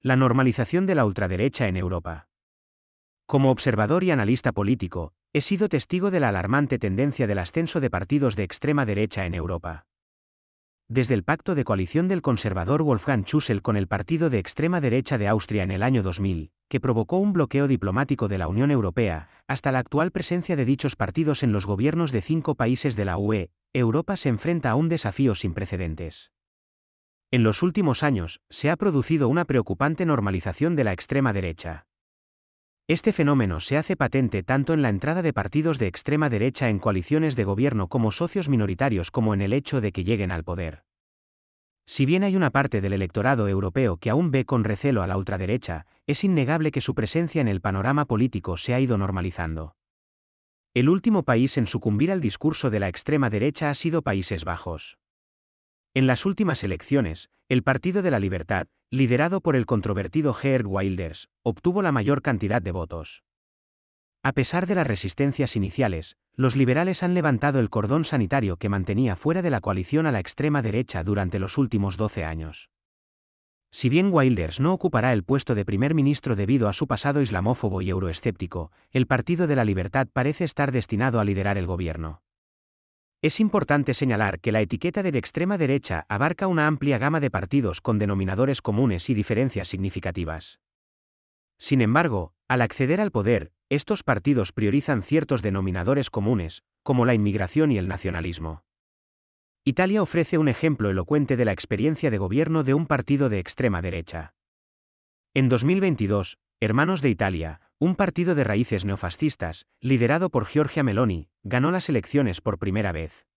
La normalización de la ultraderecha en Europa. Como observador y analista político, he sido testigo de la alarmante tendencia del ascenso de partidos de extrema derecha en Europa. Desde el pacto de coalición del conservador Wolfgang Schüssel con el partido de extrema derecha de Austria en el año 2000, que provocó un bloqueo diplomático de la Unión Europea, hasta la actual presencia de dichos partidos en los gobiernos de 5 países de la UE, Europa se enfrenta a un desafío sin precedentes. En los últimos años, se ha producido una preocupante normalización de la extrema derecha. Este fenómeno se hace patente tanto en la entrada de partidos de extrema derecha en coaliciones de gobierno como socios minoritarios como en el hecho de que lleguen al poder. Si bien hay una parte del electorado europeo que aún ve con recelo a la ultraderecha, es innegable que su presencia en el panorama político se ha ido normalizando. El último país en sucumbir al discurso de la extrema derecha ha sido Países Bajos. En las últimas elecciones, el Partido de la Libertad, liderado por el controvertido Geert Wilders, obtuvo la mayor cantidad de votos. A pesar de las resistencias iniciales, los liberales han levantado el cordón sanitario que mantenía fuera de la coalición a la extrema derecha durante los últimos 12 años. Si bien Wilders no ocupará el puesto de primer ministro debido a su pasado islamófobo y euroescéptico, el Partido de la Libertad parece estar destinado a liderar el gobierno. Es importante señalar que la etiqueta de extrema derecha abarca una amplia gama de partidos con denominadores comunes y diferencias significativas. Sin embargo, al acceder al poder, estos partidos priorizan ciertos denominadores comunes, como la inmigración y el nacionalismo. Italia ofrece un ejemplo elocuente de la experiencia de gobierno de un partido de extrema derecha. En 2022, Hermanos de Italia, un partido de raíces neofascistas, liderado por Giorgia Meloni, ganó las elecciones por primera vez.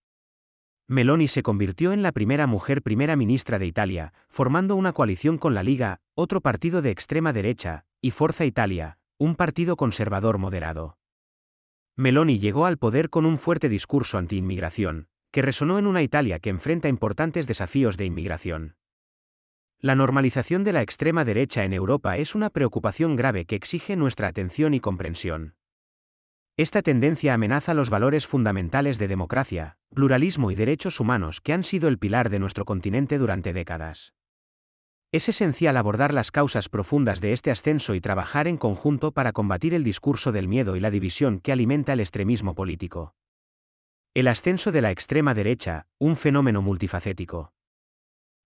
Meloni se convirtió en la primera mujer primera ministra de Italia, formando una coalición con la Liga, otro partido de extrema derecha, y Forza Italia, un partido conservador moderado. Meloni llegó al poder con un fuerte discurso anti-inmigración, que resonó en una Italia que enfrenta importantes desafíos de inmigración. La normalización de la extrema derecha en Europa es una preocupación grave que exige nuestra atención y comprensión. Esta tendencia amenaza los valores fundamentales de democracia, pluralismo y derechos humanos que han sido el pilar de nuestro continente durante décadas. Es esencial abordar las causas profundas de este ascenso y trabajar en conjunto para combatir el discurso del miedo y la división que alimenta el extremismo político. El ascenso de la extrema derecha, un fenómeno multifacético.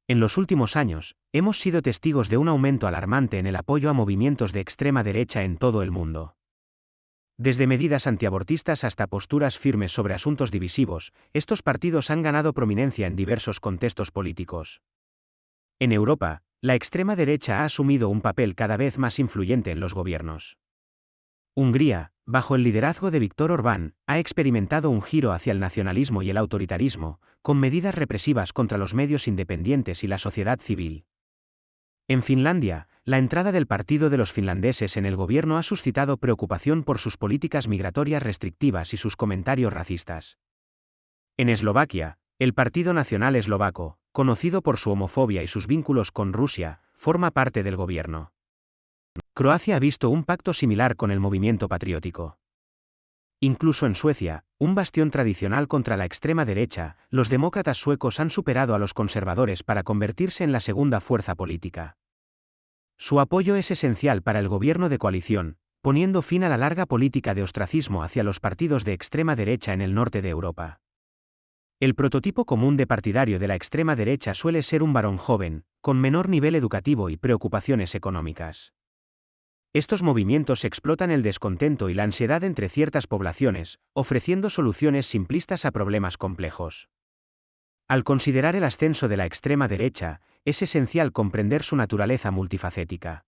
En los últimos años, hemos sido testigos de un aumento alarmante en el apoyo a movimientos de extrema derecha en todo el mundo. Desde medidas antiabortistas hasta posturas firmes sobre asuntos divisivos, estos partidos han ganado prominencia en diversos contextos políticos. En Europa, la extrema derecha ha asumido un papel cada vez más influyente en los gobiernos. Hungría, bajo el liderazgo de Viktor Orbán, ha experimentado un giro hacia el nacionalismo y el autoritarismo, con medidas represivas contra los medios independientes y la sociedad civil. En Finlandia, la entrada del Partido de los Finlandeses en el gobierno ha suscitado preocupación por sus políticas migratorias restrictivas y sus comentarios racistas. En Eslovaquia, el Partido Nacional Eslovaco, conocido por su homofobia y sus vínculos con Rusia, forma parte del gobierno. Croacia ha visto un pacto similar con el movimiento patriótico. Incluso en Suecia, un bastión tradicional contra la extrema derecha, los demócratas suecos han superado a los conservadores para convertirse en la segunda fuerza política. Su apoyo es esencial para el gobierno de coalición, poniendo fin a la larga política de ostracismo hacia los partidos de extrema derecha en el norte de Europa. El prototipo común de partidario de la extrema derecha suele ser un varón joven, con menor nivel educativo y preocupaciones económicas. Estos movimientos explotan el descontento y la ansiedad entre ciertas poblaciones, ofreciendo soluciones simplistas a problemas complejos. Al considerar el ascenso de la extrema derecha, es esencial comprender su naturaleza multifacética.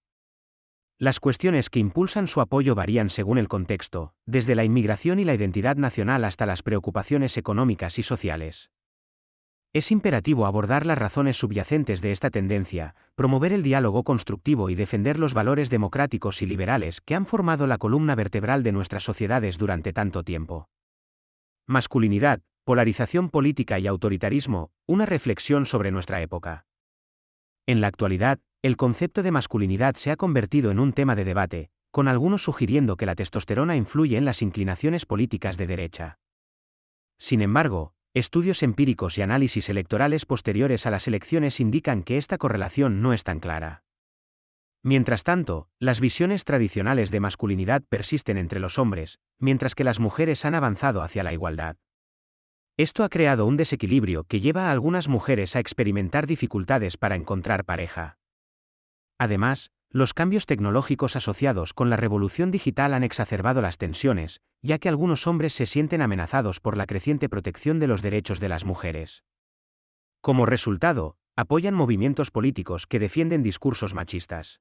Las cuestiones que impulsan su apoyo varían según el contexto, desde la inmigración y la identidad nacional hasta las preocupaciones económicas y sociales. Es imperativo abordar las razones subyacentes de esta tendencia, promover el diálogo constructivo y defender los valores democráticos y liberales que han formado la columna vertebral de nuestras sociedades durante tanto tiempo. Masculinidad, polarización política y autoritarismo, una reflexión sobre nuestra época. En la actualidad, el concepto de masculinidad se ha convertido en un tema de debate, con algunos sugiriendo que la testosterona influye en las inclinaciones políticas de derecha. Sin embargo, estudios empíricos y análisis electorales posteriores a las elecciones indican que esta correlación no es tan clara. Mientras tanto, las visiones tradicionales de masculinidad persisten entre los hombres, mientras que las mujeres han avanzado hacia la igualdad. Esto ha creado un desequilibrio que lleva a algunas mujeres a experimentar dificultades para encontrar pareja. Además, los cambios tecnológicos asociados con la revolución digital han exacerbado las tensiones, ya que algunos hombres se sienten amenazados por la creciente protección de los derechos de las mujeres. Como resultado, apoyan movimientos políticos que defienden discursos machistas.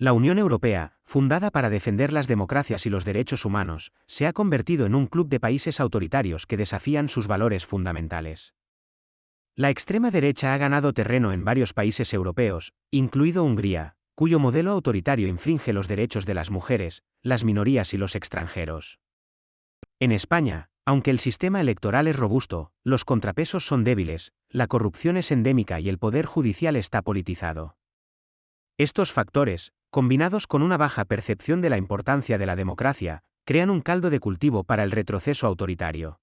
La Unión Europea, fundada para defender las democracias y los derechos humanos, se ha convertido en un club de países autoritarios que desafían sus valores fundamentales. La extrema derecha ha ganado terreno en varios países europeos, incluido Hungría, cuyo modelo autoritario infringe los derechos de las mujeres, las minorías y los extranjeros. En España, aunque el sistema electoral es robusto, los contrapesos son débiles, la corrupción es endémica y el poder judicial está politizado. Estos factores, combinados con una baja percepción de la importancia de la democracia, crean un caldo de cultivo para el retroceso autoritario.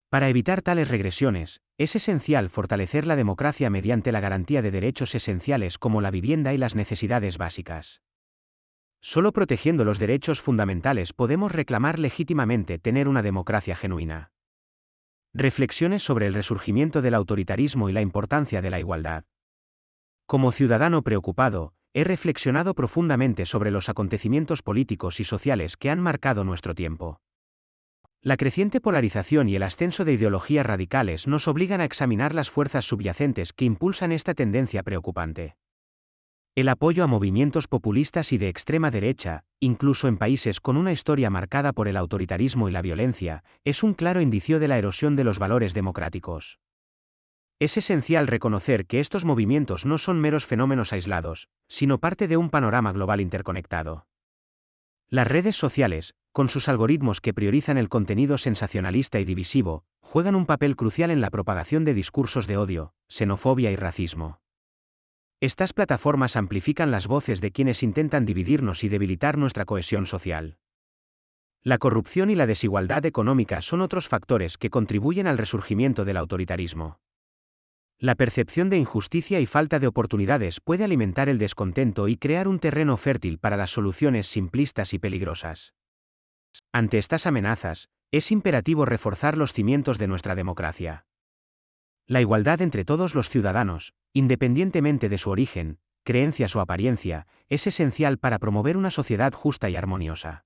Para evitar tales regresiones, es esencial fortalecer la democracia mediante la garantía de derechos esenciales como la vivienda y las necesidades básicas. Solo protegiendo los derechos fundamentales podemos reclamar legítimamente tener una democracia genuina. Reflexiones sobre el resurgimiento del autoritarismo y la importancia de la igualdad. Como ciudadano preocupado, he reflexionado profundamente sobre los acontecimientos políticos y sociales que han marcado nuestro tiempo. La creciente polarización y el ascenso de ideologías radicales nos obligan a examinar las fuerzas subyacentes que impulsan esta tendencia preocupante. El apoyo a movimientos populistas y de extrema derecha, incluso en países con una historia marcada por el autoritarismo y la violencia, es un claro indicio de la erosión de los valores democráticos. Es esencial reconocer que estos movimientos no son meros fenómenos aislados, sino parte de un panorama global interconectado. Las redes sociales, con sus algoritmos que priorizan el contenido sensacionalista y divisivo, juegan un papel crucial en la propagación de discursos de odio, xenofobia y racismo. Estas plataformas amplifican las voces de quienes intentan dividirnos y debilitar nuestra cohesión social. La corrupción y la desigualdad económica son otros factores que contribuyen al resurgimiento del autoritarismo. La percepción de injusticia y falta de oportunidades puede alimentar el descontento y crear un terreno fértil para las soluciones simplistas y peligrosas. Ante estas amenazas, es imperativo reforzar los cimientos de nuestra democracia. La igualdad entre todos los ciudadanos, independientemente de su origen, creencias o apariencia, es esencial para promover una sociedad justa y armoniosa.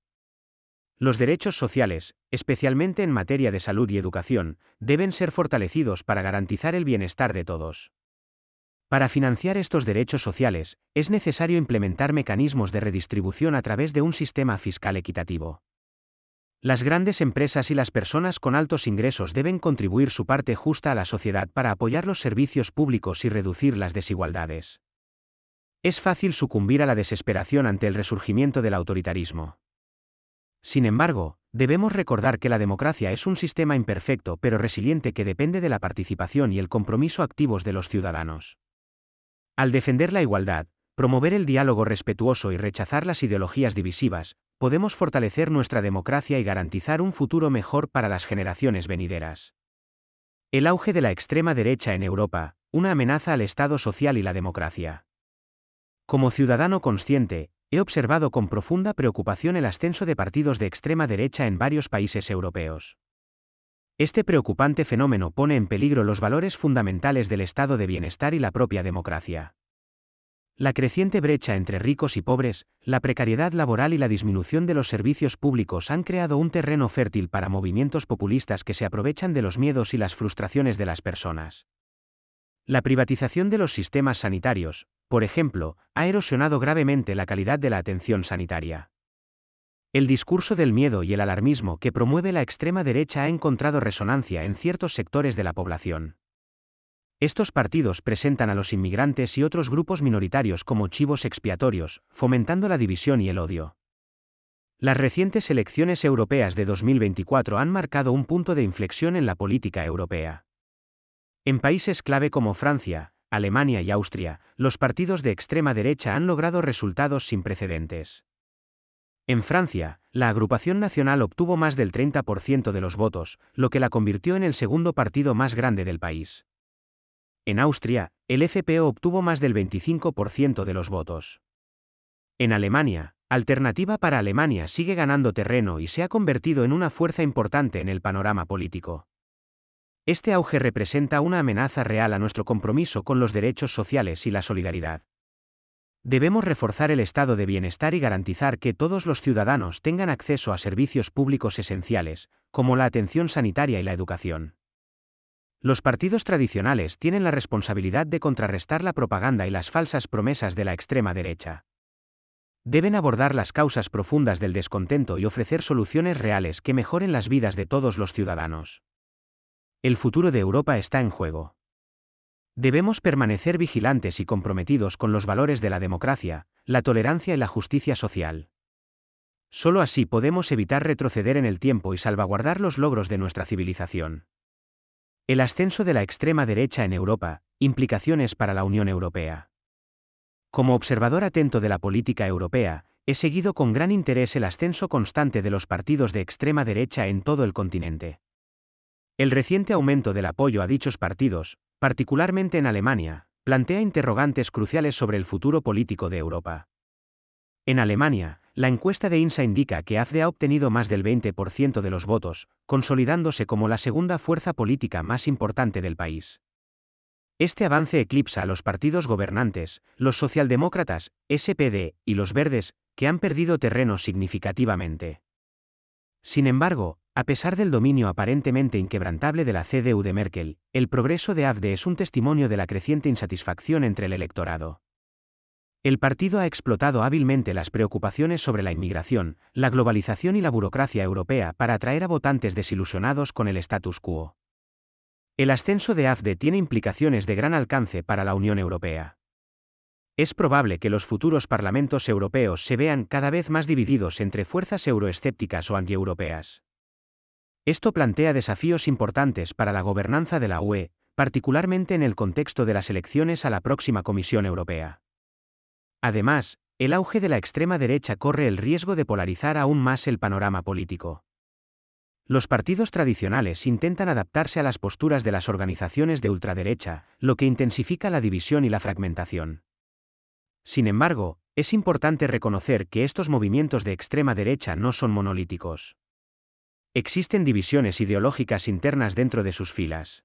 Los derechos sociales, especialmente en materia de salud y educación, deben ser fortalecidos para garantizar el bienestar de todos. Para financiar estos derechos sociales, es necesario implementar mecanismos de redistribución a través de un sistema fiscal equitativo. Las grandes empresas y las personas con altos ingresos deben contribuir su parte justa a la sociedad para apoyar los servicios públicos y reducir las desigualdades. Es fácil sucumbir a la desesperación ante el resurgimiento del autoritarismo. Sin embargo, debemos recordar que la democracia es un sistema imperfecto pero resiliente que depende de la participación y el compromiso activos de los ciudadanos. Al defender la igualdad, promover el diálogo respetuoso y rechazar las ideologías divisivas, podemos fortalecer nuestra democracia y garantizar un futuro mejor para las generaciones venideras. El auge de la extrema derecha en Europa, una amenaza al Estado social y la democracia. Como ciudadano consciente, he observado con profunda preocupación el ascenso de partidos de extrema derecha en varios países europeos. Este preocupante fenómeno pone en peligro los valores fundamentales del estado de bienestar y la propia democracia. La creciente brecha entre ricos y pobres, la precariedad laboral y la disminución de los servicios públicos han creado un terreno fértil para movimientos populistas que se aprovechan de los miedos y las frustraciones de las personas. La privatización de los sistemas sanitarios, por ejemplo, ha erosionado gravemente la calidad de la atención sanitaria. El discurso del miedo y el alarmismo que promueve la extrema derecha ha encontrado resonancia en ciertos sectores de la población. Estos partidos presentan a los inmigrantes y otros grupos minoritarios como chivos expiatorios, fomentando la división y el odio. Las recientes elecciones europeas de 2024 han marcado un punto de inflexión en la política europea. En países clave como Francia, Alemania y Austria, los partidos de extrema derecha han logrado resultados sin precedentes. En Francia, la Agrupación Nacional obtuvo más del 30% de los votos, lo que la convirtió en el segundo partido más grande del país. En Austria, el FPÖ obtuvo más del 25% de los votos. En Alemania, Alternativa para Alemania sigue ganando terreno y se ha convertido en una fuerza importante en el panorama político. Este auge representa una amenaza real a nuestro compromiso con los derechos sociales y la solidaridad. Debemos reforzar el estado de bienestar y garantizar que todos los ciudadanos tengan acceso a servicios públicos esenciales, como la atención sanitaria y la educación. Los partidos tradicionales tienen la responsabilidad de contrarrestar la propaganda y las falsas promesas de la extrema derecha. Deben abordar las causas profundas del descontento y ofrecer soluciones reales que mejoren las vidas de todos los ciudadanos. El futuro de Europa está en juego. Debemos permanecer vigilantes y comprometidos con los valores de la democracia, la tolerancia y la justicia social. Solo así podemos evitar retroceder en el tiempo y salvaguardar los logros de nuestra civilización. El ascenso de la extrema derecha en Europa, implicaciones para la Unión Europea. Como observador atento de la política europea, he seguido con gran interés el ascenso constante de los partidos de extrema derecha en todo el continente. El reciente aumento del apoyo a dichos partidos, particularmente en Alemania, plantea interrogantes cruciales sobre el futuro político de Europa. En Alemania, la encuesta de INSA indica que AfD ha obtenido más del 20% de los votos, consolidándose como la segunda fuerza política más importante del país. Este avance eclipsa a los partidos gobernantes, los socialdemócratas, SPD, y los verdes, que han perdido terreno significativamente. Sin embargo, a pesar del dominio aparentemente inquebrantable de la CDU de Merkel, el progreso de AfD es un testimonio de la creciente insatisfacción entre el electorado. El partido ha explotado hábilmente las preocupaciones sobre la inmigración, la globalización y la burocracia europea para atraer a votantes desilusionados con el status quo. El ascenso de AfD tiene implicaciones de gran alcance para la Unión Europea. Es probable que los futuros parlamentos europeos se vean cada vez más divididos entre fuerzas euroescépticas o antieuropeas. Esto plantea desafíos importantes para la gobernanza de la UE, particularmente en el contexto de las elecciones a la próxima Comisión Europea. Además, el auge de la extrema derecha corre el riesgo de polarizar aún más el panorama político. Los partidos tradicionales intentan adaptarse a las posturas de las organizaciones de ultraderecha, lo que intensifica la división y la fragmentación. Sin embargo, es importante reconocer que estos movimientos de extrema derecha no son monolíticos. Existen divisiones ideológicas internas dentro de sus filas.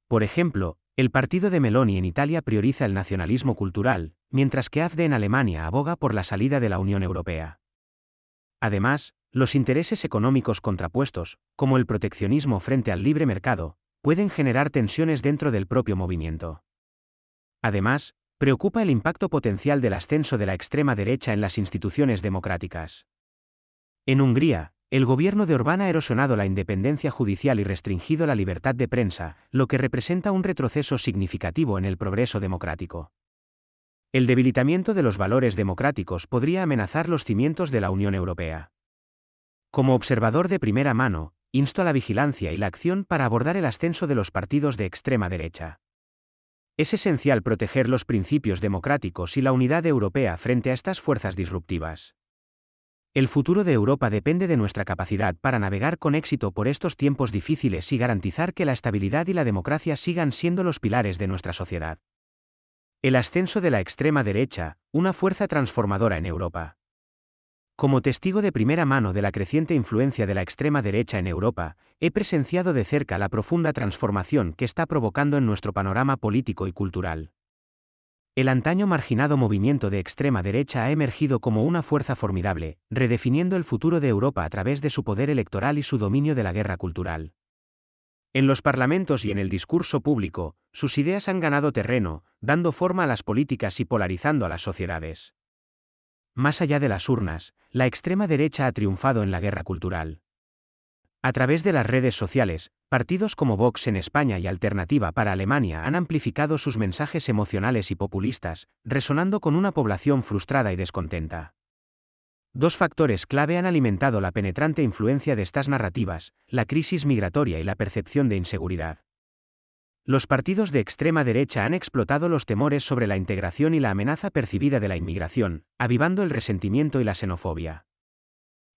Por ejemplo, el partido de Meloni en Italia prioriza el nacionalismo cultural, mientras que AfD en Alemania aboga por la salida de la Unión Europea. Además, los intereses económicos contrapuestos, como el proteccionismo frente al libre mercado, pueden generar tensiones dentro del propio movimiento. Además, preocupa el impacto potencial del ascenso de la extrema derecha en las instituciones democráticas. En Hungría, el gobierno de Orbán ha erosionado la independencia judicial y restringido la libertad de prensa, lo que representa un retroceso significativo en el progreso democrático. El debilitamiento de los valores democráticos podría amenazar los cimientos de la Unión Europea. Como observador de primera mano, insto a la vigilancia y la acción para abordar el ascenso de los partidos de extrema derecha. Es esencial proteger los principios democráticos y la unidad europea frente a estas fuerzas disruptivas. El futuro de Europa depende de nuestra capacidad para navegar con éxito por estos tiempos difíciles y garantizar que la estabilidad y la democracia sigan siendo los pilares de nuestra sociedad. El ascenso de la extrema derecha, una fuerza transformadora en Europa. Como testigo de primera mano de la creciente influencia de la extrema derecha en Europa, he presenciado de cerca la profunda transformación que está provocando en nuestro panorama político y cultural. El antaño marginado movimiento de extrema derecha ha emergido como una fuerza formidable, redefiniendo el futuro de Europa a través de su poder electoral y su dominio de la guerra cultural. En los parlamentos y en el discurso público, sus ideas han ganado terreno, dando forma a las políticas y polarizando a las sociedades. Más allá de las urnas, la extrema derecha ha triunfado en la guerra cultural. A través de las redes sociales, partidos como Vox en España y Alternativa para Alemania han amplificado sus mensajes emocionales y populistas, resonando con una población frustrada y descontenta. Dos factores clave han alimentado la penetrante influencia de estas narrativas: la crisis migratoria y la percepción de inseguridad. Los partidos de extrema derecha han explotado los temores sobre la integración y la amenaza percibida de la inmigración, avivando el resentimiento y la xenofobia.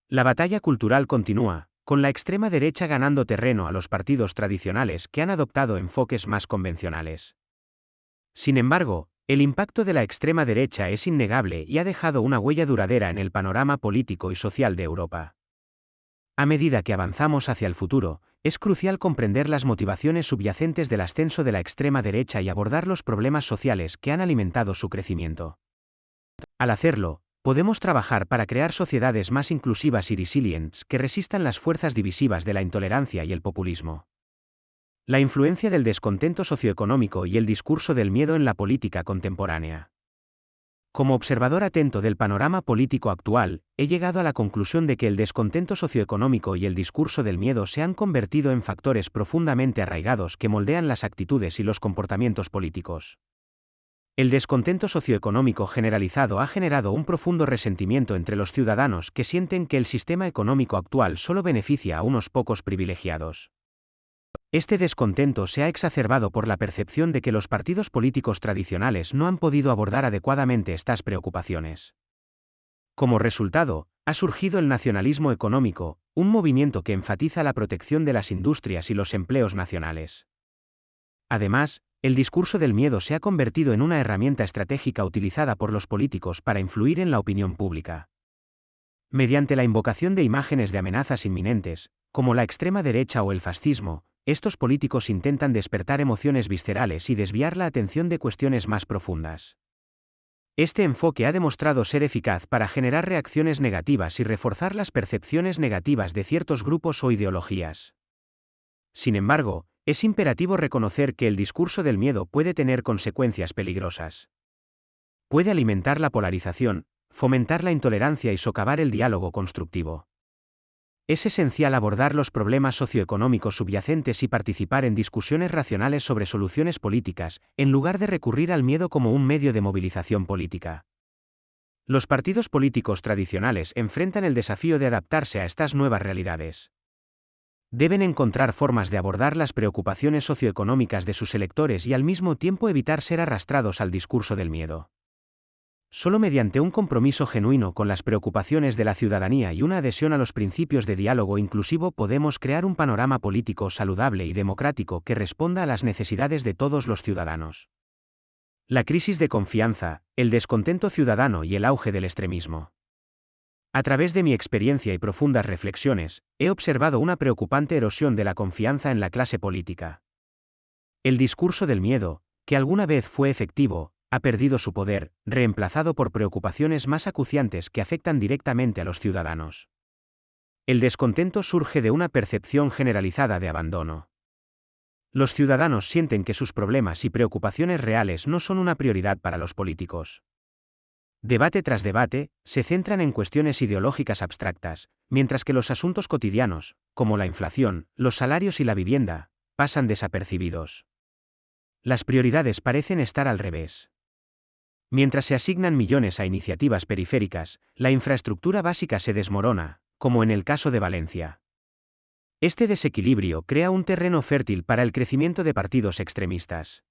La batalla cultural continúa, con la extrema derecha ganando terreno a los partidos tradicionales que han adoptado enfoques más convencionales. Sin embargo, El impacto de la extrema derecha es innegable y ha dejado una huella duradera en el panorama político y social de Europa. A medida que avanzamos hacia el futuro, es crucial comprender las motivaciones subyacentes del ascenso de la extrema derecha y abordar los problemas sociales que han alimentado su crecimiento. Al hacerlo, podemos trabajar para crear sociedades más inclusivas y resilientes que resistan las fuerzas divisivas de la intolerancia y el populismo. La influencia del descontento socioeconómico y el discurso del miedo en la política contemporánea. Como observador atento del panorama político actual, he llegado a la conclusión de que el descontento socioeconómico y el discurso del miedo se han convertido en factores profundamente arraigados que moldean las actitudes y los comportamientos políticos. El descontento socioeconómico generalizado ha generado un profundo resentimiento entre los ciudadanos que sienten que el sistema económico actual solo beneficia a unos pocos privilegiados. Este descontento se ha exacerbado por la percepción de que los partidos políticos tradicionales no han podido abordar adecuadamente estas preocupaciones. Como resultado, ha surgido el nacionalismo económico, un movimiento que enfatiza la protección de las industrias y los empleos nacionales. Además, el discurso del miedo se ha convertido en una herramienta estratégica utilizada por los políticos para influir en la opinión pública. Mediante la invocación de imágenes de amenazas inminentes, como la extrema derecha o el fascismo, estos políticos intentan despertar emociones viscerales y desviar la atención de cuestiones más profundas. Este enfoque ha demostrado ser eficaz para generar reacciones negativas y reforzar las percepciones negativas de ciertos grupos o ideologías. Sin embargo, es imperativo reconocer que el discurso del miedo puede tener consecuencias peligrosas. Puede alimentar la polarización, fomentar la intolerancia y socavar el diálogo constructivo. Es esencial abordar los problemas socioeconómicos subyacentes y participar en discusiones racionales sobre soluciones políticas, en lugar de recurrir al miedo como un medio de movilización política. Los partidos políticos tradicionales enfrentan el desafío de adaptarse a estas nuevas realidades. Deben encontrar formas de abordar las preocupaciones socioeconómicas de sus electores y al mismo tiempo evitar ser arrastrados al discurso del miedo. Solo mediante un compromiso genuino con las preocupaciones de la ciudadanía y una adhesión a los principios de diálogo inclusivo podemos crear un panorama político saludable y democrático que responda a las necesidades de todos los ciudadanos. La crisis de confianza, el descontento ciudadano y el auge del extremismo. A través de mi experiencia y profundas reflexiones, he observado una preocupante erosión de la confianza en la clase política. El discurso del miedo, que alguna vez fue efectivo, ha perdido su poder, reemplazado por preocupaciones más acuciantes que afectan directamente a los ciudadanos. El descontento surge de una percepción generalizada de abandono. Los ciudadanos sienten que sus problemas y preocupaciones reales no son una prioridad para los políticos. Debate tras debate, se centran en cuestiones ideológicas abstractas, mientras que los asuntos cotidianos, como la inflación, los salarios y la vivienda, pasan desapercibidos. Las prioridades parecen estar al revés. Mientras se asignan millones a iniciativas periféricas, la infraestructura básica se desmorona, como en el caso de Valencia. Este desequilibrio crea un terreno fértil para el crecimiento de partidos extremistas.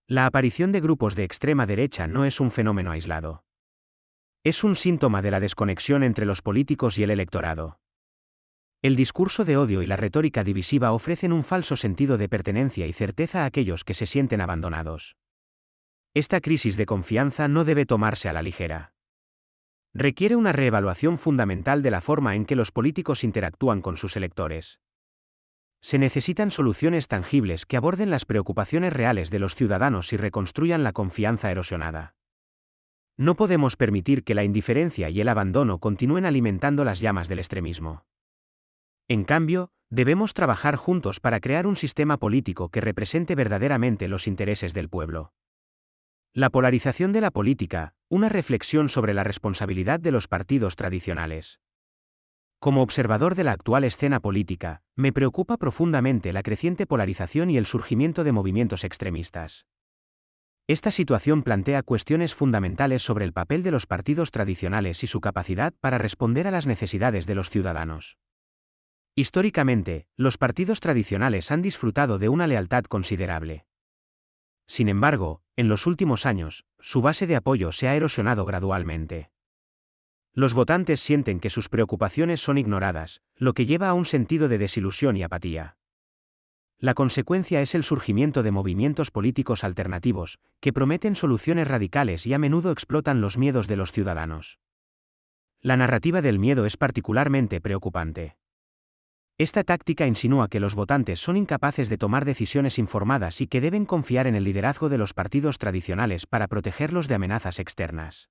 La aparición de grupos de extrema derecha no es un fenómeno aislado. Es un síntoma de la desconexión entre los políticos y el electorado. El discurso de odio y la retórica divisiva ofrecen un falso sentido de pertenencia y certeza a aquellos que se sienten abandonados. Esta crisis de confianza no debe tomarse a la ligera. Requiere una reevaluación fundamental de la forma en que los políticos interactúan con sus electores. Se necesitan soluciones tangibles que aborden las preocupaciones reales de los ciudadanos y reconstruyan la confianza erosionada. No podemos permitir que la indiferencia y el abandono continúen alimentando las llamas del extremismo. En cambio, debemos trabajar juntos para crear un sistema político que represente verdaderamente los intereses del pueblo. La polarización de la política, una reflexión sobre la responsabilidad de los partidos tradicionales. Como observador de la actual escena política, me preocupa profundamente la creciente polarización y el surgimiento de movimientos extremistas. Esta situación plantea cuestiones fundamentales sobre el papel de los partidos tradicionales y su capacidad para responder a las necesidades de los ciudadanos. Históricamente, los partidos tradicionales han disfrutado de una lealtad considerable. Sin embargo, en los últimos años, su base de apoyo se ha erosionado gradualmente. Los votantes sienten que sus preocupaciones son ignoradas, lo que lleva a un sentido de desilusión y apatía. La consecuencia es el surgimiento de movimientos políticos alternativos, que prometen soluciones radicales y a menudo explotan los miedos de los ciudadanos. La narrativa del miedo es particularmente preocupante. Esta táctica insinúa que los votantes son incapaces de tomar decisiones informadas y que deben confiar en el liderazgo de los partidos tradicionales para protegerlos de amenazas externas.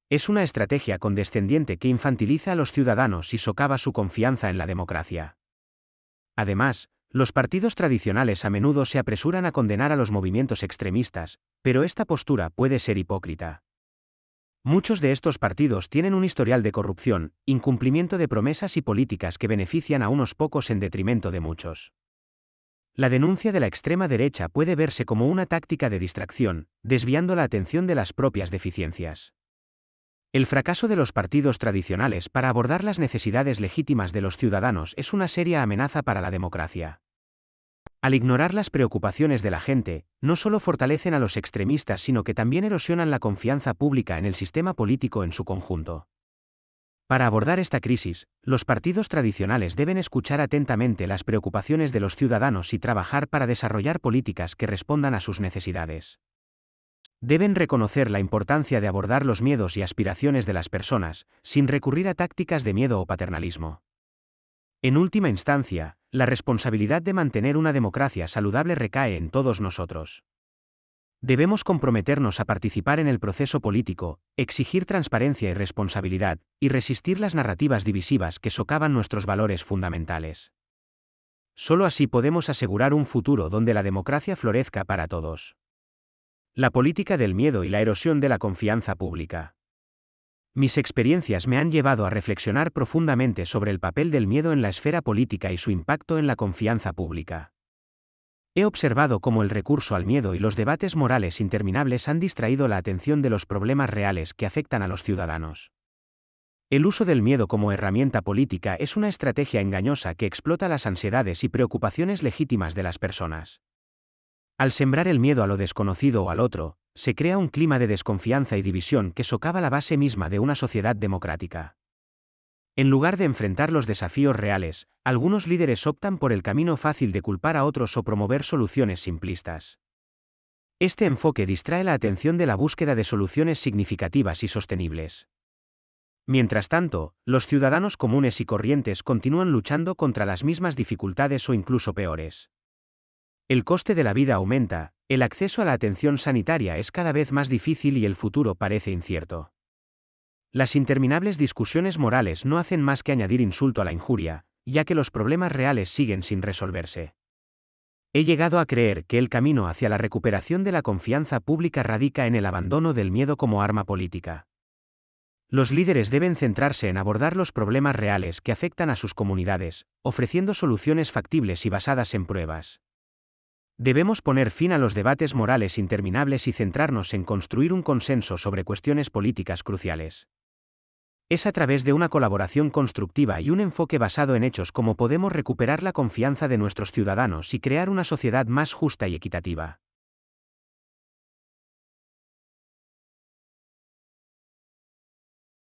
Es una estrategia condescendiente que infantiliza a los ciudadanos y socava su confianza en la democracia. Además, los partidos tradicionales a menudo se apresuran a condenar a los movimientos extremistas, pero esta postura puede ser hipócrita. Muchos de estos partidos tienen un historial de corrupción, incumplimiento de promesas y políticas que benefician a unos pocos en detrimento de muchos. La denuncia de la extrema derecha puede verse como una táctica de distracción, desviando la atención de las propias deficiencias. El fracaso de los partidos tradicionales para abordar las necesidades legítimas de los ciudadanos es una seria amenaza para la democracia. Al ignorar las preocupaciones de la gente, no solo fortalecen a los extremistas sino que también erosionan la confianza pública en el sistema político en su conjunto. Para abordar esta crisis, los partidos tradicionales deben escuchar atentamente las preocupaciones de los ciudadanos y trabajar para desarrollar políticas que respondan a sus necesidades. Deben reconocer la importancia de abordar los miedos y aspiraciones de las personas, sin recurrir a tácticas de miedo o paternalismo. En última instancia, la responsabilidad de mantener una democracia saludable recae en todos nosotros. Debemos comprometernos a participar en el proceso político, exigir transparencia y responsabilidad, y resistir las narrativas divisivas que socavan nuestros valores fundamentales. Solo así podemos asegurar un futuro donde la democracia florezca para todos. La política del miedo y la erosión de la confianza pública. Mis experiencias me han llevado a reflexionar profundamente sobre el papel del miedo en la esfera política y su impacto en la confianza pública. He observado cómo el recurso al miedo y los debates morales interminables han distraído la atención de los problemas reales que afectan a los ciudadanos. El uso del miedo como herramienta política es una estrategia engañosa que explota las ansiedades y preocupaciones legítimas de las personas. Al sembrar el miedo a lo desconocido o al otro, se crea un clima de desconfianza y división que socava la base misma de una sociedad democrática. En lugar de enfrentar los desafíos reales, algunos líderes optan por el camino fácil de culpar a otros o promover soluciones simplistas. Este enfoque distrae la atención de la búsqueda de soluciones significativas y sostenibles. Mientras tanto, los ciudadanos comunes y corrientes continúan luchando contra las mismas dificultades o incluso peores. El coste de la vida aumenta, el acceso a la atención sanitaria es cada vez más difícil y el futuro parece incierto. Las interminables discusiones morales no hacen más que añadir insulto a la injuria, ya que los problemas reales siguen sin resolverse. He llegado a creer que el camino hacia la recuperación de la confianza pública radica en el abandono del miedo como arma política. Los líderes deben centrarse en abordar los problemas reales que afectan a sus comunidades, ofreciendo soluciones factibles y basadas en pruebas. Debemos poner fin a los debates morales interminables y centrarnos en construir un consenso sobre cuestiones políticas cruciales. Es a través de una colaboración constructiva y un enfoque basado en hechos como podemos recuperar la confianza de nuestros ciudadanos y crear una sociedad más justa y equitativa.